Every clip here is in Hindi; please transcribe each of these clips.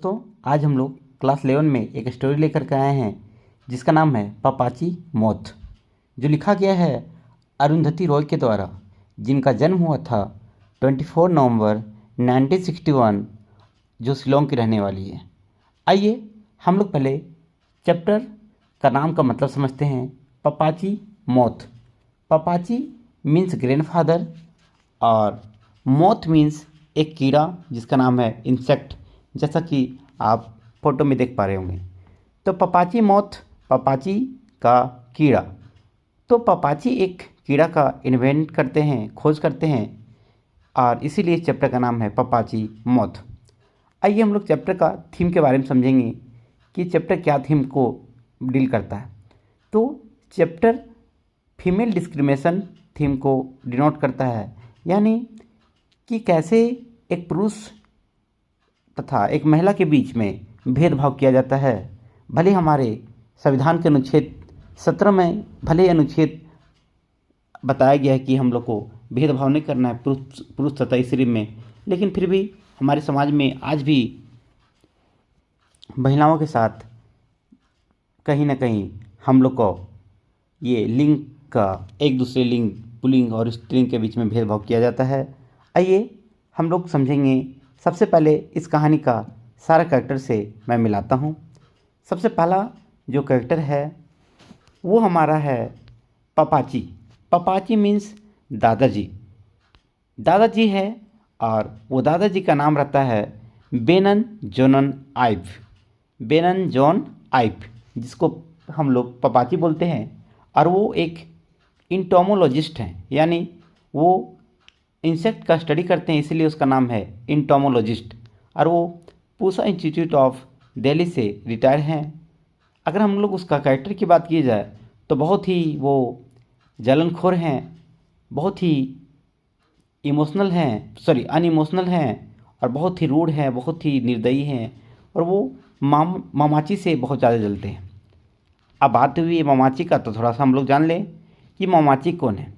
दोस्तों आज हम लोग क्लास 11 में एक स्टोरी लेकर के आए हैं जिसका नाम है पपाची मौत, जो लिखा गया है अरुंधति रॉय के द्वारा, जिनका जन्म हुआ था 24 नवंबर 1961, जो शिलोंग की रहने वाली है। आइए हम लोग पहले चैप्टर का नाम का मतलब समझते हैं। पपाची मौत। पपाची मीन्स ग्रैंडफादर और मौत मीन्स एक कीड़ा जिसका नाम है इंसेक्ट, जैसा कि आप फोटो में देख पा रहे होंगे। तो पपाची मौत, पपाची का कीड़ा। तो पपाची एक कीड़ा का इन्वेंट करते हैं, खोज करते हैं, और इसीलिए चैप्टर का नाम है पपाची मौत। आइए हम लोग चैप्टर का थीम के बारे में समझेंगे कि चैप्टर क्या थीम को डील करता है। तो चैप्टर फीमेल डिस्क्रिमिनेशन थीम को डिनोट करता है, यानी कि कैसे एक पुरुष तथा एक महिला के बीच में भेदभाव किया जाता है। भले हमारे संविधान के अनुच्छेद 17 में भले अनुच्छेद बताया गया है कि हम लोग को भेदभाव नहीं करना है पुरुष तथा स्त्री में, लेकिन फिर भी हमारे समाज में आज भी महिलाओं के साथ कहीं ना कहीं हम लोग को ये लिंग का एक दूसरे लिंग पुल्लिंग और स्त्रीलिंग के बीच में भेदभाव किया जाता है। आइए हम लोग समझेंगे। सबसे पहले इस कहानी का सारा कैरेक्टर से मैं मिलाता हूँ। सबसे पहला जो कैरेक्टर है वो हमारा है पपाची। पपाची मीन्स दादाजी। दादाजी है और वो दादाजी का नाम रहता है बेनन जोनन आइव। बेनन जॉन आइव, जिसको हम लोग पपाची बोलते हैं, और वो एक इंटोमोलॉजिस्ट हैं, यानी वो इंसेक्ट का स्टडी करते हैं, इसीलिए उसका नाम है इंटोमोलॉजिस्ट, और वो पूसा इंस्टीट्यूट ऑफ दिल्ली से रिटायर हैं। अगर हम लोग उसका कैरेक्टर की बात की जाए तो बहुत ही वो जलनखोर हैं, बहुत ही अनइमोशनल हैं, और बहुत ही रूड हैं, बहुत ही निर्दयी हैं, और वो मामाची से बहुत ज़्यादा जलते हैं। अब बात हुई मामाची का, तो थोड़ा सा हम लोग जान लें कि मामाची कौन है।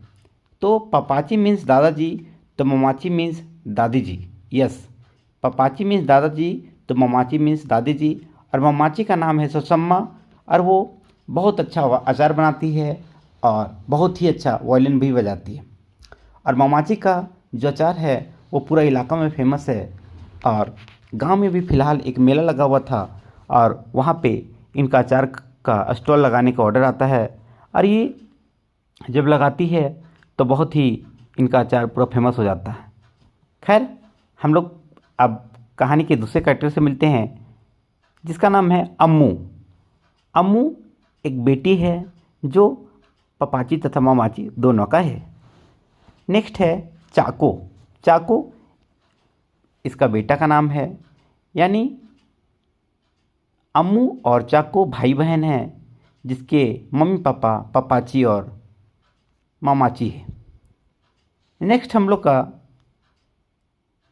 तो पपाची मीन्स दादाजी, तो मामाची मीन्स दादी जी। यस, पपाची मीन्स दादाजी, तो मामाची मीन्स दादी जी। और मामाची का नाम है सुषमा, और वो बहुत अच्छा अचार बनाती है और बहुत ही अच्छा वायलिन भी बजाती है। और मामाची का जो अचार है वो पूरा इलाका में फेमस है, और गांव में भी फ़िलहाल एक मेला लगा हुआ था, और वहाँ पे इनका अचार का स्टॉल लगाने का ऑर्डर आता है, और ये जब लगाती है तो बहुत ही इनका अचार पूरा फेमस हो जाता है। खैर, हम लोग अब कहानी के दूसरे कैरेक्टर से मिलते हैं, जिसका नाम है अम्मू। अम्मू एक बेटी है जो पपाची तथा मामाची दोनों का है। नेक्स्ट है चाको। चाको इसका बेटा का नाम है, यानी अम्मू और चाको भाई बहन हैं, जिसके मम्मी पापा पपाची और मामाची है। नेक्स्ट हम लोग का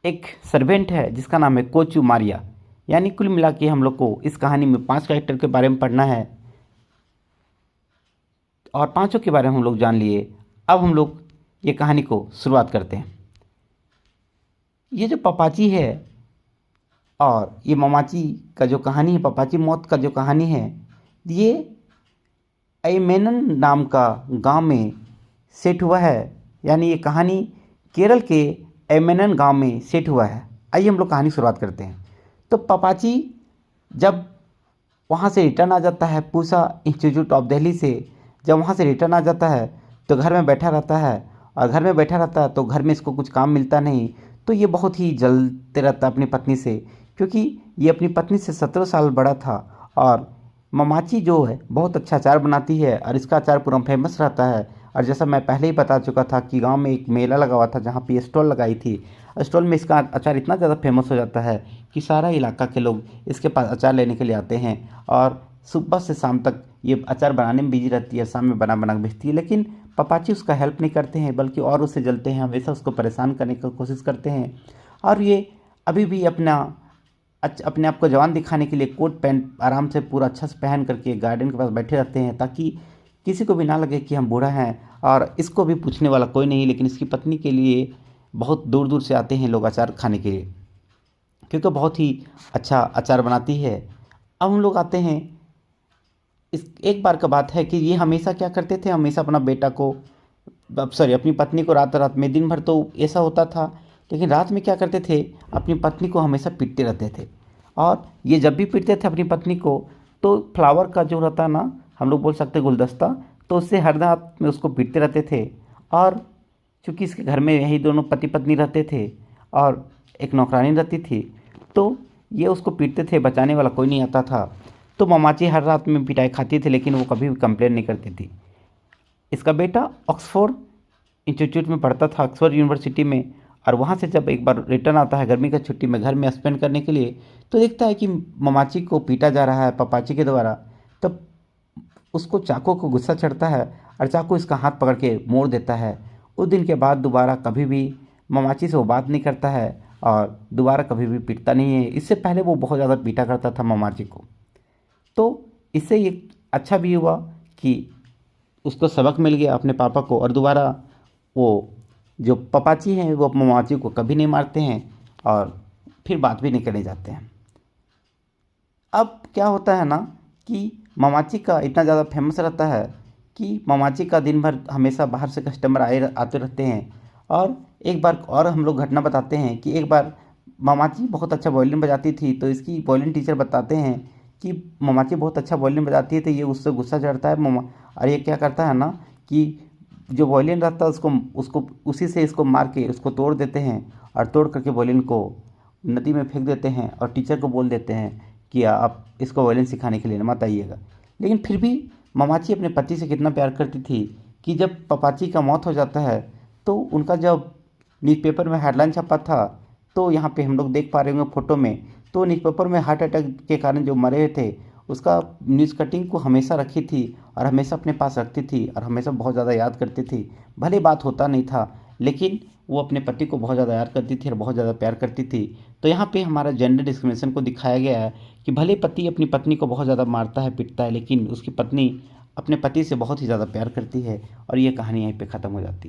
एक सर्वेंट है जिसका नाम है कोचू मारिया। यानी कुल मिला के हम लोग को इस कहानी में 5 कैरेक्टर के बारे में पढ़ना है, और पांचों के बारे में हम लोग जान लिए। अब हम लोग ये कहानी को शुरुआत करते हैं। ये जो पपाची है और ये मामाची का जो कहानी है, पपाची मौत का जो कहानी है, ये ऐमेनन नाम का गांव में सेट हुआ है। यानी ये कहानी केरल के ऐमेनन गांव में सेट हुआ है। आइए हम लोग कहानी शुरुआत करते हैं। तो पपाची जब वहाँ से रिटर्न आ जाता है, पूसा इंस्टीट्यूट ऑफ दिल्ली से जब वहाँ से रिटर्न आ जाता है, तो घर में बैठा रहता है, और घर में बैठा रहता है तो घर में इसको कुछ काम मिलता नहीं, तो ये बहुत ही जलते रहता है अपनी पत्नी से, क्योंकि ये अपनी पत्नी से 17 साल बड़ा था। और मामाची जो है बहुत अच्छा अचार बनाती है, और इसका अचार पूरा फेमस रहता है। और जैसा मैं पहले ही बता चुका था कि गांव में एक मेला लगा हुआ था जहाँ पे स्टॉल लगाई थी। स्टॉल में इसका अचार इतना ज़्यादा फेमस हो जाता है कि सारा इलाका के लोग इसके पास अचार लेने के लिए आते हैं, और सुबह से शाम तक ये अचार बनाने में बिजी रहती है, शाम में बना बना के बेचती है। लेकिन पपाची उसका हेल्प नहीं करते हैं, बल्कि और उससे जलते हैं, हमेशा उसको परेशान करने की कोशिश करते हैं। और ये अभी भी अपने आप को जवान दिखाने के लिए कोट पैंट आराम से पूरा अच्छा से पहन करके गार्डन के पास बैठे रहते हैं, ताकि किसी को भी ना लगे कि हम बूढ़ा हैं, और इसको भी पूछने वाला कोई नहीं। लेकिन इसकी पत्नी के लिए बहुत दूर दूर से आते हैं लोग अचार खाने के लिए। क्योंकि बहुत ही अच्छा अचार बनाती है। अब हम लोग आते हैं, इस एक बार का बात है कि ये हमेशा क्या करते थे, हमेशा अपना बेटा को, अपनी पत्नी को रात रात में, दिन भर तो ऐसा होता था, लेकिन रात में क्या करते थे, अपनी पत्नी को हमेशा पीटते रहते थे। और ये जब भी पीटते थे अपनी पत्नी को, तो फ्लावर का जो रहता ना, हम लोग बोल सकते हैं गुलदस्ता, तो उससे हर रात में उसको पीटते रहते थे। और चूँकि इसके घर में यही दोनों पति पत्नी रहते थे और एक नौकरानी रहती थी, तो ये उसको पीटते थे, बचाने वाला कोई नहीं आता था। तो ममाची हर रात में पिटाई खाती थी, लेकिन वो कभी भी कंप्लेन नहीं करती थी। इसका बेटा ऑक्सफोर्ड इंस्टीट्यूट में पढ़ता था, ऑक्सफोर्ड यूनिवर्सिटी में, और वहाँ से जब एक बार रिटर्न आता है गर्मी की छुट्टी में घर में स्पेंड करने के लिए, तो देखता है कि ममाची को पीटा जा रहा है पापाची के द्वारा। तब उसको चाकू को गुस्सा चढ़ता है और चाकू इसका हाथ पकड़ के मोड़ देता है। उस दिन के बाद दोबारा कभी भी ममाची से वो बात नहीं करता है और दोबारा कभी भी पीटता नहीं है। इससे पहले वो बहुत ज़्यादा पीटा करता था ममाची को। तो इससे ये अच्छा भी हुआ कि उसको सबक मिल गया अपने पापा को, और दोबारा वो जो पापाची हैं वो ममाची को कभी नहीं मारते हैं और फिर बात भी नहीं करने जाते हैं। अब क्या होता है ना कि ममाची का इतना ज़्यादा फेमस रहता है कि ममाची का दिन भर हमेशा बाहर से कस्टमर आते रहते हैं। और एक बार और हम लोग घटना बताते हैं कि एक बार ममाची बहुत अच्छा वायलिन बजाती थी, तो इसकी वायलिन टीचर बताते हैं कि ममाची बहुत अच्छा वायलिन बजाती है, तो ये उससे गुस्सा चढ़ता है और ये क्या करता है ना कि जो वायलिन रहता है उसको उसको उसी से इसको मार के उसको तोड़ देते हैं, और तोड़ करके वायलिन को नदी में फेंक देते हैं और टीचर को बोल देते हैं कि आप इसको वायलिन सिखाने के लिए मत आइएगा। लेकिन फिर भी ममाची अपने पति से कितना प्यार करती थी कि जब पापाची का मौत हो जाता है, तो उनका जब न्यूज़पेपर में हेडलाइन छपा था, तो यहाँ पे हम लोग देख पा रहे होंगे फोटो में, तो न्यूज़पेपर में हार्ट अटैक के कारण जो मरे थे उसका न्यूज़ कटिंग को हमेशा रखी थी और हमेशा अपने पास रखती थी और हमेशा बहुत ज़्यादा याद करती थी। भले बात होता नहीं था, लेकिन वो अपने पति को बहुत ज़्यादा याद करती थी और बहुत ज़्यादा प्यार करती थी। तो यहाँ पे हमारा जेंडर डिस्क्रिमिनेशन को दिखाया गया है कि भले पति अपनी पत्नी को बहुत ज़्यादा मारता है, पीटता है, लेकिन उसकी पत्नी अपने पति से बहुत ही ज़्यादा प्यार करती है। और ये कहानी यहीं पे ख़त्म हो जाती है।